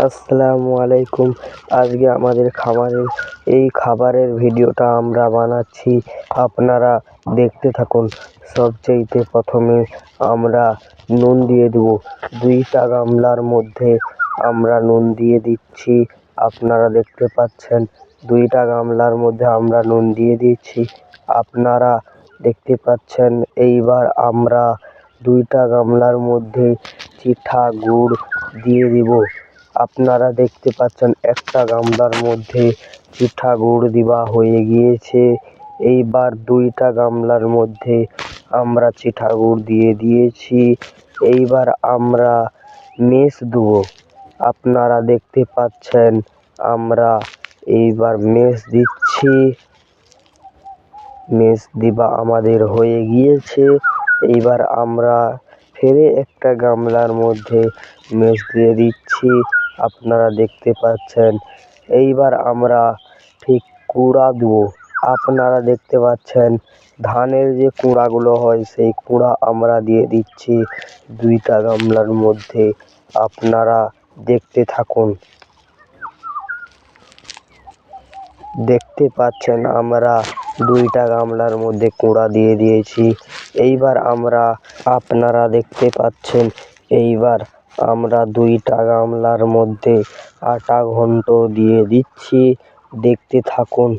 আসসালামু আলাইকুম। আজকে আমাদের খামারের এই খাবারের ভিডিওটা আমরা বানাচ্ছি, আপনারা দেখতে থাকুন। সবচেয়ে প্রথমে আমরা নুন দিয়ে দেবো। 2টা গামলার মধ্যে আমরা নুন দিয়ে দিচ্ছি, আপনারা দেখতে পাচ্ছেন। 2টা গামলার মধ্যে আমরা নুন দিয়ে দিচ্ছি, আপনারা দেখতে পাচ্ছেন। এইবার আমরা 2টা গামলার মধ্যে চিঠা গুড় দিয়ে দিব। আপনারা দেখতে পাচ্ছেন একটা গামলার মধ্যে চিঠা গুড় দেওয়া হয়ে গিয়েছে। এইবার 2টা গামলার মধ্যে আমরা চিঠা গুড় দিয়ে দিয়েছি। এইবার আমরা মেশ দেবো, আপনারা দেখতে পাচ্ছেন। আমরা এইবার মেশ দিচ্ছি। মেশ দেওয়া আমাদের হয়ে গিয়েছে। এইবার আমরা ফেরে একটা গামলার মধ্যে মেশ দিয়ে দিচ্ছি, আপনারা দেখতে পাচ্ছেন। এইবার আমরা ঠিক কুড়া দেবো, আপনারা দেখতে পাচ্ছেন। ধানের যে কুড়াগুলো হয় সেই কুড়া আমরা দিয়ে দিচ্ছি 2টা গামলার মধ্যে, আপনারা দেখতে থাকুন। দেখতে পাচ্ছেন আমরা 2টা গামলার মধ্যে কুড়া দিয়ে দিয়েছি। এইবার আপনারা দেখতে পাচ্ছেন। এইবার আমরা 2টা গামলার মধ্যে আটা ঘন্ট দিয়ে দিচ্ছি, দেখতে থাকুন।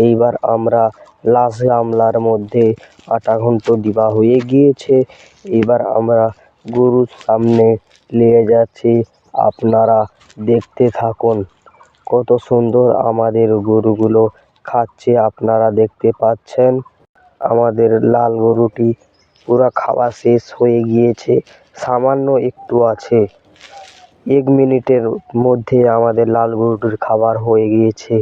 এইবার আমরা লাস্ট গামলার মধ্যে আটা ঘন্ট দেওয়া হয়ে গিয়েছে। এবার আমরা গরুর সামনে নিয়ে যাচ্ছি, আপনারা দেখতে থাকুন। কত সুন্দর আমাদের গরুগুলো খাচ্ছে, আপনারা দেখতে পাচ্ছেন। আমাদের লাল গরুটি পুরা খাওয়া শেষ হয়ে গিয়েছে, সামান্য একটু আছে। 1 মিনিটের মধ্যে আমাদের লাল গরুটির খাবার হয়ে গিয়েছে।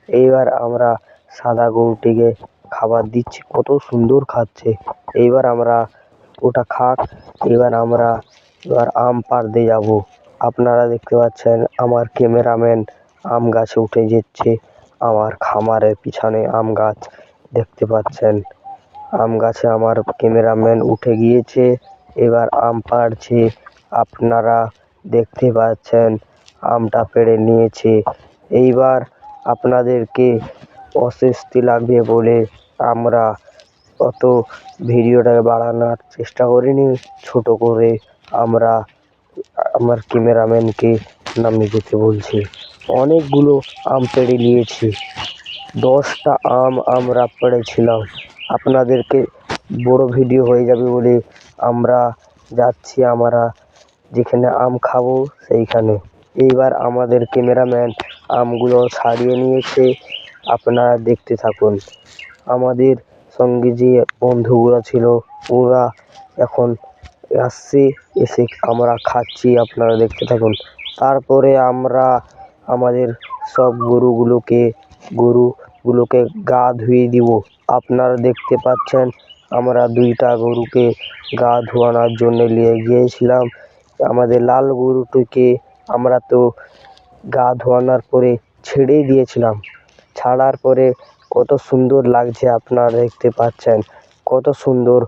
এইবার আমরা সাদা গরুটিকে খাবার দিচ্ছি, কত সুন্দর খাচ্ছে। এইবার আমরা ওটা খাক। এবার আমরা আম পাড়তে যাব। আপনারা দেখতে পাচ্ছেন আমার ক্যামেরাম্যান আম গাছে উঠে যাচ্ছে। আমার খামারের পিছনে আম গাছ দেখতে পাচ্ছেন। আম গাছে আমার ক্যামেরাম্যান উঠে গিয়েছে, এবার আম পাড়ছে, আপনারা দেখতে পাচ্ছেন। আমটা পেড়ে নিয়েছে। এইবার আপনাদেরকে অস্বস্তি লাগবে বলে আমরা অত ভিডিওটাকে বাড়ানোর চেষ্টা করিনি। ছোট করে আমরা আমার ক্যামেরাম্যানকে নামিয়ে দিতে বলছি। অনেকগুলো আম পেড়ে নিয়েছি, 10টা আম আমরা পেড়েছিলাম। আপনাদেরকে বড় ভিডিও হয়ে যাবে বলে আমরা যাচ্ছি, আমরা যেখানে আম খাবো সেইখানে। এইবার আমাদের ক্যামেরাম্যান আমগুলো ছাড়িয়ে নিয়েছে, আপনারা দেখতে থাকুন। আমাদের সঙ্গে যে বন্ধুগুলো ছিল ওরা এখন আসছে, এসে আমরা খাচ্ছি, আপনারা দেখতে থাকুন। তারপরে আমরা আমাদের সব গরুগুলোকে গা ধুয়ে দিব। আপনারা দেখতে পাচ্ছেন আমরা 2টা গরুকে গা ধোয়ানোর জন্য নিয়ে গিয়েছিলাম। আমাদের লাল গরুটিকে আমরা তো গা ধোয়ানোর পরে ছেড়েই দিয়েছিলাম। ছাড়ার পরে কত সুন্দর লাগছে, আপনারা দেখতে পাচ্ছেন কত সুন্দর।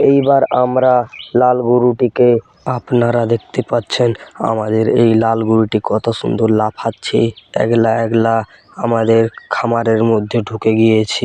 এইবার আমরা লাল গরুটিকে, আপনারা দেখতে পাচ্ছেন আমাদের এই লাল গরুটি কত সুন্দর লাফাচ্ছে। একলা একলা আমাদের খামারের মধ্যে ঢুকে গিয়েছে।